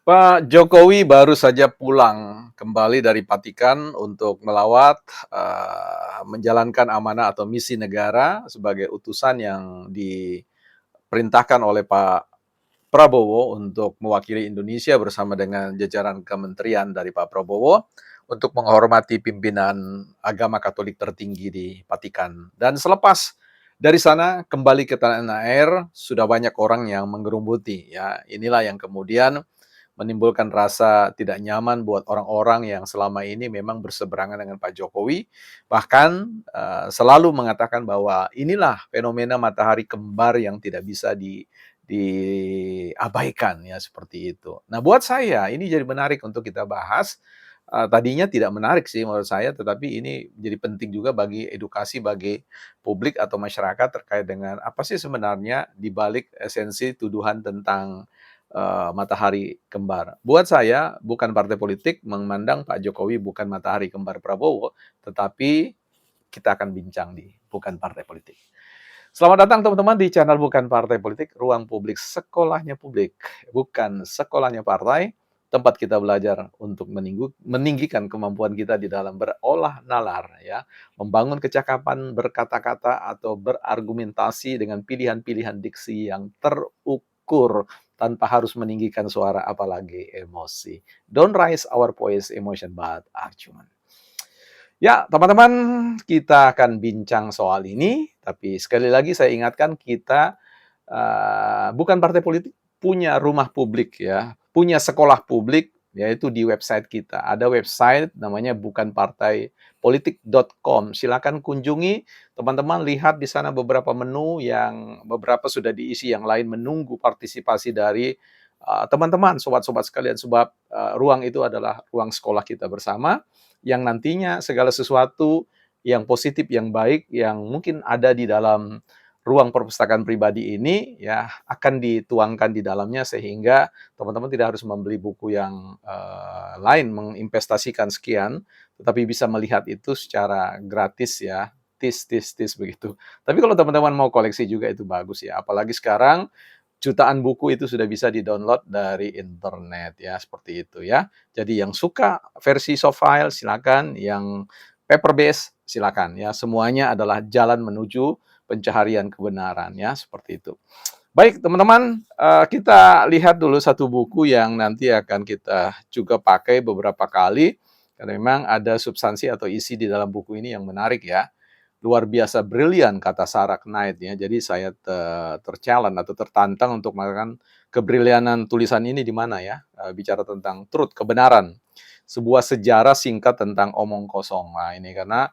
Pak Jokowi baru saja pulang kembali dari Vatikan untuk melawat, menjalankan amanah atau misi negara sebagai utusan yang diperintahkan oleh Pak Prabowo untuk mewakili Indonesia bersama dengan jajaran kementerian dari Pak Prabowo untuk menghormati pimpinan agama Katolik tertinggi di Vatikan. Dan selepas dari sana kembali ke tanah air, sudah banyak orang yang menggerumbuti ya. Inilah yang kemudian menimbulkan rasa tidak nyaman buat orang-orang yang selama ini memang berseberangan dengan Pak Jokowi, bahkan selalu mengatakan bahwa inilah fenomena matahari kembar yang tidak bisa diabaikan ya seperti itu. Nah, buat saya ini jadi menarik untuk kita bahas. Tadinya tidak menarik sih menurut saya, tetapi ini jadi penting juga bagi edukasi bagi publik atau masyarakat terkait dengan apa sih sebenarnya di balik esensi tuduhan tentang matahari kembar. Buat saya, bukan partai politik memandang Pak Jokowi bukan matahari kembar Prabowo, tetapi kita akan bincang di Bukan Partai Politik. Selamat datang teman-teman di channel Bukan Partai Politik, ruang publik sekolahnya publik, bukan sekolahnya partai, tempat kita belajar untuk meninggikan kemampuan kita di dalam berolah nalar, ya, membangun kecakapan berkata-kata atau berargumentasi dengan pilihan-pilihan diksi yang terukur tanpa harus meninggikan suara apalagi emosi. Don't raise our voice emotion but argument. Ya, teman-teman, kita akan bincang soal ini, tapi sekali lagi saya ingatkan kita, bukan partai politik, punya rumah publik ya, punya sekolah publik, yaitu di website kita. Ada website namanya bukanpartaipolitik.com. Silakan kunjungi, teman-teman lihat di sana beberapa menu yang beberapa sudah diisi, yang lain menunggu partisipasi dari, teman-teman, sobat-sobat sekalian, sebab, ruang itu adalah ruang sekolah kita bersama yang nantinya segala sesuatu yang positif, yang baik, yang mungkin ada di dalam ruang perpustakaan pribadi ini, ya akan dituangkan di dalamnya sehingga teman-teman tidak harus membeli buku yang lain, menginvestasikan sekian, tetapi bisa melihat itu secara gratis ya, tis begitu. Tapi kalau teman-teman mau koleksi juga itu bagus ya, apalagi sekarang jutaan buku itu sudah bisa di-download dari internet ya, seperti itu ya. Jadi yang suka versi soft file silakan, yang paper base silakan ya. Semuanya adalah jalan menuju pencaharian kebenaran ya, seperti itu. Baik teman-teman, kita lihat dulu satu buku yang nanti akan kita juga pakai beberapa kali, karena memang ada substansi atau isi di dalam buku ini yang menarik ya. Luar biasa brilian kata Sarah Knight ya. Jadi saya ter-challenge atau tertantang untuk mengatakan kebrilianan tulisan ini di mana ya, bicara tentang truth, kebenaran. Sebuah sejarah singkat tentang omong kosong. Nah, ini karena,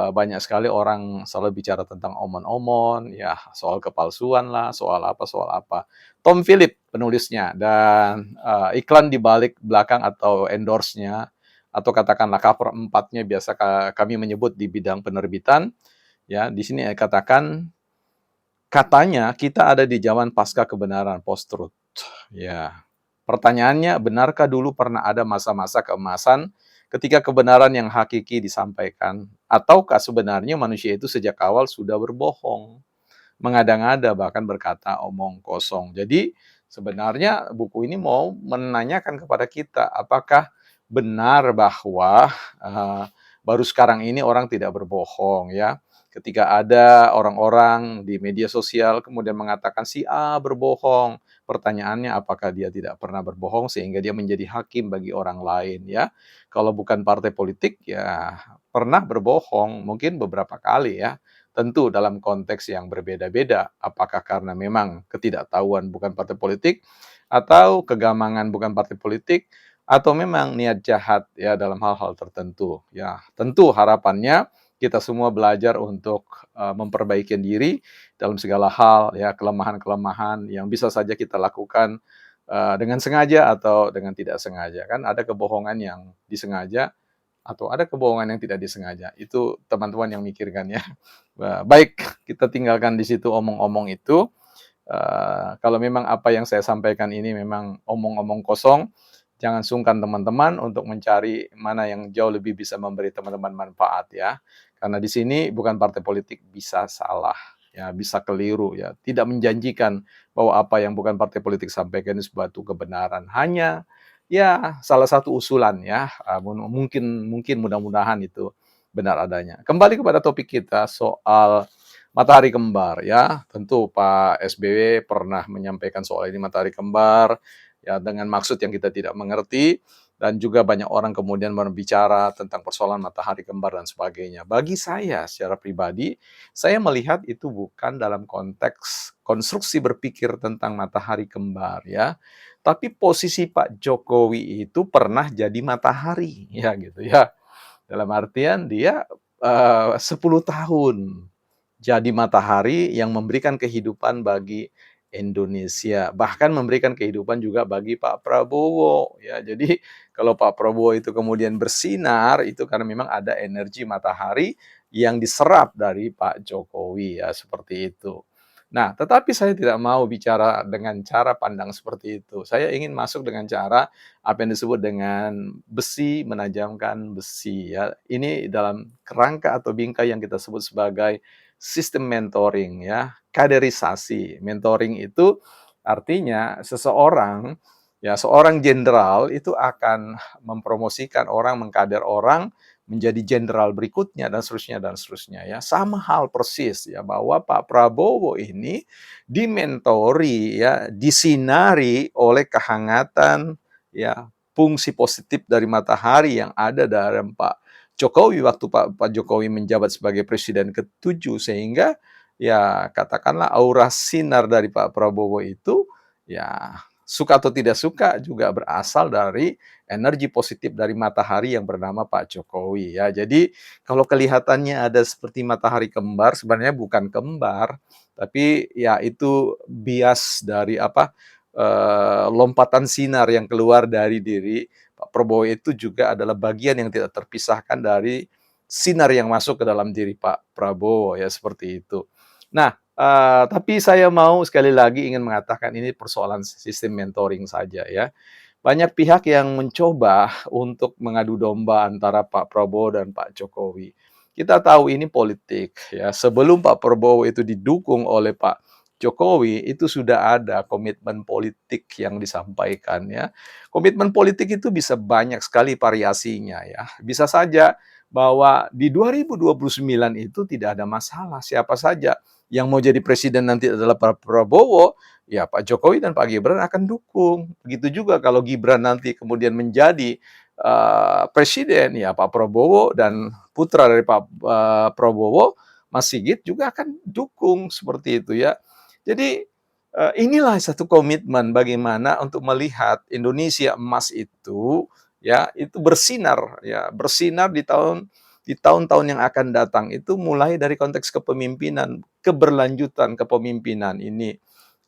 banyak sekali orang selalu bicara tentang omon-omon, ya soal kepalsuan lah, soal apa soal apa. Tom Philip penulisnya dan, iklan di balik belakang atau endorse-nya atau katakanlah cover 4-nya biasa kami menyebut di bidang penerbitan, ya, di sini katakan, katanya kita ada di zaman pasca kebenaran, post-truth. Ya, pertanyaannya, benarkah dulu pernah ada masa-masa keemasan ketika kebenaran yang hakiki disampaikan? Ataukah sebenarnya manusia itu sejak awal sudah berbohong, mengada-ngada, bahkan berkata omong kosong? Jadi, sebenarnya buku ini mau menanyakan kepada kita, apakah benar bahwa, eee, baru sekarang ini orang tidak berbohong ya. Ketika ada orang-orang di media sosial kemudian mengatakan si A berbohong, pertanyaannya apakah dia tidak pernah berbohong sehingga dia menjadi hakim bagi orang lain ya. Kalau bukan partai politik ya pernah berbohong, mungkin beberapa kali ya. Tentu dalam konteks yang berbeda-beda, apakah karena memang ketidaktahuan bukan partai politik, atau kegamangan bukan partai politik, atau memang niat jahat ya dalam hal-hal tertentu. Ya, tentu harapannya kita semua belajar untuk memperbaiki diri dalam segala hal ya, kelemahan-kelemahan yang bisa saja kita lakukan dengan sengaja atau dengan tidak sengaja. Kan ada kebohongan yang disengaja atau ada kebohongan yang tidak disengaja. Itu teman-teman yang mikirkan ya. Baik, kita tinggalkan di situ omong-omong itu. Kalau memang apa yang saya sampaikan ini memang omong-omong kosong, jangan sungkan teman-teman untuk mencari mana yang jauh lebih bisa memberi teman-teman manfaat ya. Karena di sini bukan partai politik bisa salah. ya bisa keliru ya, tidak menjanjikan bahwa apa yang bukan partai politik sampaikan itu suatu kebenaran. Hanya ya salah satu usulan ya, mungkin mungkin mudah-mudahan itu benar adanya. Kembali kepada topik kita soal matahari kembar ya, tentu Pak SBY pernah menyampaikan soal ini matahari kembar, ya dengan maksud yang kita tidak mengerti, dan juga banyak orang kemudian berbicara tentang persoalan matahari kembar dan sebagainya. Bagi saya secara pribadi, saya melihat itu bukan dalam konteks konstruksi berpikir tentang matahari kembar ya, tapi posisi Pak Jokowi itu pernah jadi matahari, ya gitu ya. Dalam artian dia, 10 tahun jadi matahari yang memberikan kehidupan bagi Indonesia, bahkan memberikan kehidupan juga bagi Pak Prabowo, ya. Jadi kalau Pak Prabowo itu kemudian bersinar, itu karena memang ada energi matahari yang diserap dari Pak Jokowi, ya, seperti itu. Nah, tetapi saya tidak mau bicara dengan cara pandang seperti itu. Saya ingin masuk dengan cara apa yang disebut dengan besi menajamkan besi, ya. Ini dalam kerangka atau bingkai yang kita sebut sebagai sistem mentoring ya, kaderisasi. Mentoring itu artinya seseorang, ya seorang jenderal itu akan mempromosikan orang, mengkader orang menjadi jenderal berikutnya dan seterusnya ya. Sama hal persis ya bahwa Pak Prabowo ini dimentori ya, disinari oleh kehangatan ya, fungsi positif dari matahari yang ada dalam Pak Jokowi waktu Pak Jokowi menjabat sebagai presiden ke-7 sehingga ya katakanlah aura sinar dari Pak Prabowo itu ya suka atau tidak suka juga berasal dari energi positif dari matahari yang bernama Pak Jokowi ya. Jadi kalau kelihatannya ada seperti matahari kembar sebenarnya bukan kembar tapi ya itu bias dari apa lompatan sinar yang keluar dari diri Pak Prabowo itu juga adalah bagian yang tidak terpisahkan dari sinar yang masuk ke dalam diri Pak Prabowo ya seperti itu. Nah, tapi saya mau sekali lagi ingin mengatakan ini persoalan sistem mentoring saja ya. Banyak pihak yang mencoba untuk mengadu domba antara Pak Prabowo dan Pak Jokowi. Kita tahu ini politik ya. Sebelum Pak Prabowo itu didukung oleh Pak Jokowi, itu sudah ada komitmen politik yang disampaikan ya. Komitmen politik itu bisa banyak sekali variasinya ya. Bisa saja bahwa di 2029 itu tidak ada masalah siapa saja yang mau jadi presiden nanti adalah Pak Prabowo, ya Pak Jokowi dan Pak Gibran akan dukung. Begitu juga kalau Gibran nanti kemudian menjadi presiden, ya Pak Prabowo dan putra dari Pak Prabowo, Mas Sigit juga akan dukung seperti itu ya. Jadi inilah satu komitmen bagaimana untuk melihat Indonesia emas itu ya itu bersinar ya bersinar di tahun-tahun yang akan datang itu mulai dari konteks kepemimpinan, keberlanjutan kepemimpinan ini.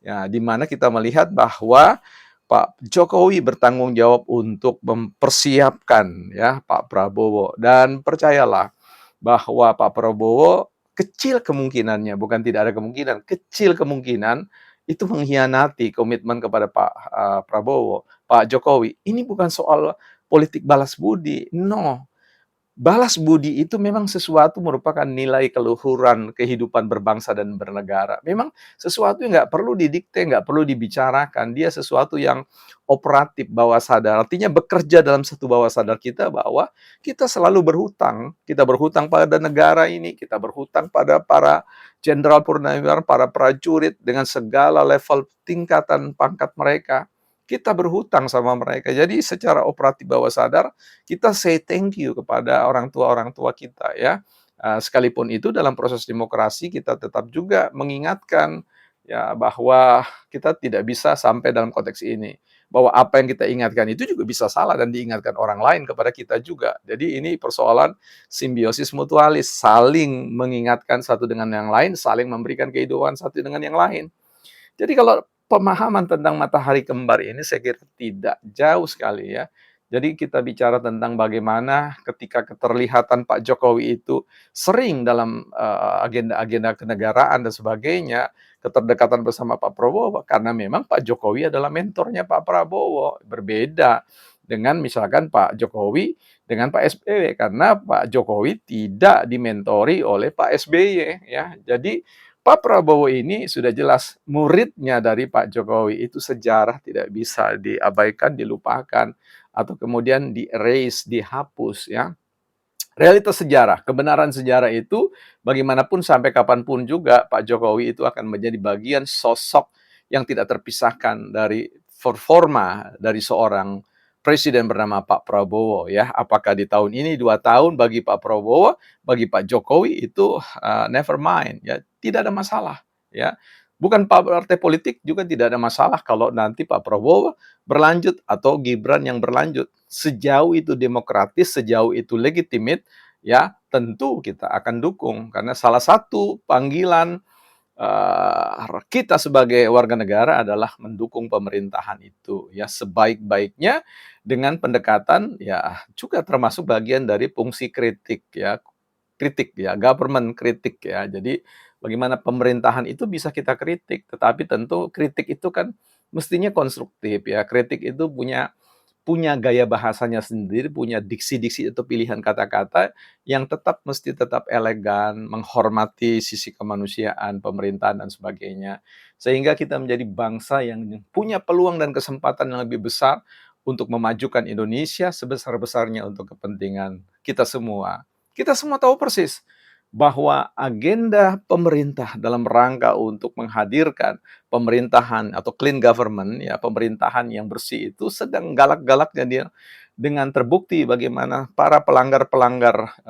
Ya, di mana kita melihat bahwa Pak Jokowi bertanggung jawab untuk mempersiapkan ya Pak Prabowo dan percayalah bahwa Pak Prabowo kecil kemungkinannya, bukan tidak ada kemungkinan, kecil kemungkinan itu mengkhianati komitmen kepada Pak Prabowo, Pak Jokowi. Ini bukan soal politik balas budi, no. Balas budi itu memang sesuatu merupakan nilai keluhuran kehidupan berbangsa dan bernegara. Memang sesuatu yang nggak perlu didikte, nggak perlu dibicarakan. Dia sesuatu yang operatif, bawah sadar. Artinya bekerja dalam satu bawah sadar kita bahwa kita selalu berhutang. Kita berhutang pada negara ini, kita berhutang pada para jenderal purnawirawan, para prajurit dengan segala level tingkatan pangkat mereka. Kita berhutang sama mereka. Jadi secara operatif bawah sadar kita say thank you kepada orang tua kita ya. Sekalipun itu dalam proses demokrasi kita tetap juga mengingatkan ya bahwa kita tidak bisa sampai dalam konteks ini. Bahwa apa yang kita ingatkan itu juga bisa salah dan diingatkan orang lain kepada kita juga. Jadi ini persoalan simbiosis mutualis, saling mengingatkan satu dengan yang lain, saling memberikan kehidupan satu dengan yang lain. Jadi kalau pemahaman tentang matahari kembar ini saya kira tidak jauh sekali ya. Jadi kita bicara tentang bagaimana ketika keterlihatan Pak Jokowi itu sering dalam agenda-agenda kenegaraan dan sebagainya, keterdekatan bersama Pak Prabowo karena memang Pak Jokowi adalah mentornya Pak Prabowo. Berbeda dengan misalkan Pak Jokowi dengan Pak SBY karena Pak Jokowi tidak dimentori oleh Pak SBY ya. Jadi Pak Prabowo ini sudah jelas muridnya dari Pak Jokowi, itu sejarah tidak bisa diabaikan, dilupakan, atau kemudian di-erase, dihapus ya. Realitas sejarah, kebenaran sejarah itu bagaimanapun sampai kapanpun juga Pak Jokowi itu akan menjadi bagian sosok yang tidak terpisahkan dari performa dari seorang presiden bernama Pak Prabowo ya. Apakah di tahun ini 2 tahun bagi Pak Prabowo, bagi Pak Jokowi itu never mind ya, tidak ada masalah ya. Bukan partai politik juga tidak ada masalah kalau nanti Pak Prabowo berlanjut atau Gibran yang berlanjut. Sejauh itu demokratis, sejauh itu legitimate, ya tentu kita akan dukung. Karena salah satu panggilan kita sebagai warga negara adalah mendukung pemerintahan itu ya sebaik-baiknya dengan pendekatan ya juga termasuk bagian dari fungsi kritik ya, government kritik ya. Jadi bagaimana pemerintahan itu bisa kita kritik, tetapi tentu kritik itu kan mestinya konstruktif ya. Kritik itu punya punya gaya bahasanya sendiri, punya diksi-diksi atau pilihan kata-kata yang tetap elegan, menghormati sisi kemanusiaan, pemerintahan dan sebagainya. Sehingga kita menjadi bangsa yang punya peluang dan kesempatan yang lebih besar untuk memajukan Indonesia sebesar-besarnya untuk kepentingan kita semua. Kita semua tahu persis bahwa agenda pemerintah dalam rangka untuk menghadirkan pemerintahan atau clean government ya, pemerintahan yang bersih itu sedang galak-galaknya dia dengan terbukti bagaimana para pelanggar-pelanggar,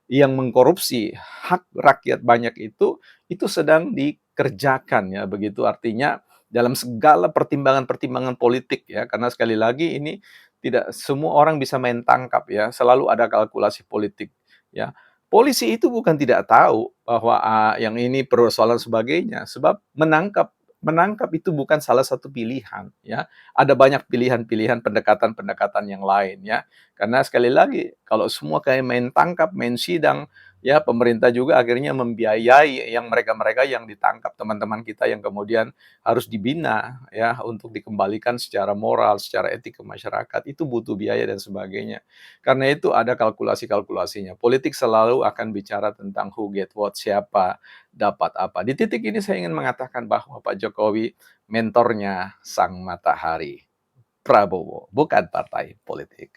yang mengkorupsi hak rakyat banyak itu sedang dikerjakan ya, begitu. Artinya dalam segala pertimbangan-pertimbangan politik ya, karena sekali lagi ini tidak semua orang bisa main tangkap ya, selalu ada kalkulasi politik ya. Polisi itu bukan tidak tahu bahwa, yang ini persoalan sebagainya, sebab menangkap menangkap itu bukan salah satu pilihan, ya. Ada banyak pilihan-pilihan, pendekatan-pendekatan yang lain, ya. Karena sekali lagi, kalau semua kayak main tangkap, main sidang, ya pemerintah juga akhirnya membiayai yang mereka-mereka yang ditangkap, teman-teman kita yang kemudian harus dibina, ya, untuk dikembalikan secara moral, secara etik ke masyarakat, itu butuh biaya dan sebagainya. Karena itu ada kalkulasi-kalkulasinya. Politik selalu akan bicara tentang who get what, siapa dapat apa. Di titik ini saya ingin mengatakan bahwa Pak Jokowi mentornya sang matahari, Prabowo, bukan partai politik.